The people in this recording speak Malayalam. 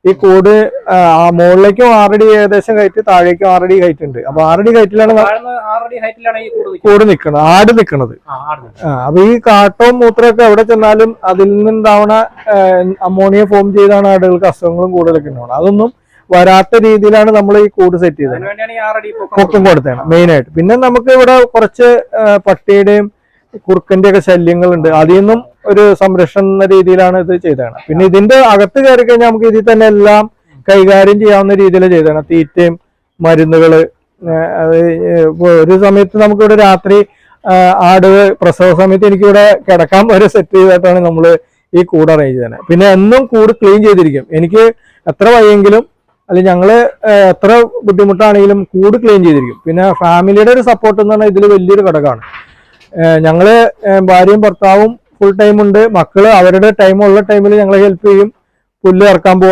ഈ കൂട് മുകളിലേക്കും 6 അടി ഏകദേശം കയറ്റി, താഴേക്കും 6 അടി ഹൈറ്റ് ഉണ്ട്. അപ്പൊ 6 അടി ഹൈറ്റിലാണ് കൂട് നിൽക്കുന്നത്, ആട് നിൽക്കുന്നത്. അപ്പൊ ഈ കാട്ടവും മൂത്രമൊക്കെ എവിടെ ചെന്നാലും അതിൽ നിന്നുണ്ടാവണ അമോണിയ ഫോം ചെയ്താണ് ആടുകൾക്ക് അസുഖങ്ങളും കൂടുതലൊക്കെ ഉണ്ടാവണം. അതൊന്നും വരാത്ത രീതിയിലാണ് നമ്മൾ ഈ കൂട് സെറ്റ് ചെയ്തത്, പൊക്കം കൊടുത്തതാണ് മെയിൻ ആയിട്ട്. പിന്നെ നമുക്ക് ഇവിടെ കുറച്ച് പട്ടിയുടെയും കുറുക്കന്റെ ഒക്കെ ശല്യങ്ങളുണ്ട്, അതിൽ നിന്നും ഒരു സംരക്ഷണ എന്ന രീതിയിലാണ് ഇത് ചെയ്തതാണ്. പിന്നെ ഇതിന്റെ അകത്ത് കയറി കഴിഞ്ഞാൽ നമുക്ക് ഇതിൽ തന്നെ എല്ലാം കൈകാര്യം ചെയ്യാവുന്ന രീതിയിൽ ചെയ്തതാണ്. തീറ്റയും മരുന്നുകള്, ഒരു സമയത്ത് നമുക്കിവിടെ രാത്രി ആട് പ്രസവ സമയത്ത് എനിക്കിവിടെ കിടക്കാൻ വരെ സെറ്റ് ചെയ്തിട്ടാണ് നമ്മൾ ഈ കൂട് അറേഞ്ച് ചെയ്തത്. പിന്നെ എന്നും കൂട് ക്ലീൻ ചെയ്തിരിക്കും. എനിക്ക് എത്ര വയ്യെങ്കിലും അല്ലെങ്കിൽ ഞങ്ങള് എത്ര ബുദ്ധിമുട്ടാണെങ്കിലും കൂട് ക്ലീൻ ചെയ്തിരിക്കും. പിന്നെ ഫാമിലിയുടെ ഒരു സപ്പോർട്ട് എന്ന് പറഞ്ഞാൽ ഇതിൽ വലിയൊരു ഘടകമാണ്. ഞങ്ങള് ഭാര്യയും ഭർത്താവും ഫുൾ ടൈം ഉണ്ട്, മക്കള് അവരുടെ ടൈം ഉള്ള ടൈമിൽ ഞങ്ങളെ ഹെൽപ്പ് ചെയ്യും. പുല്ല് ഇറക്കാൻ പോവാ,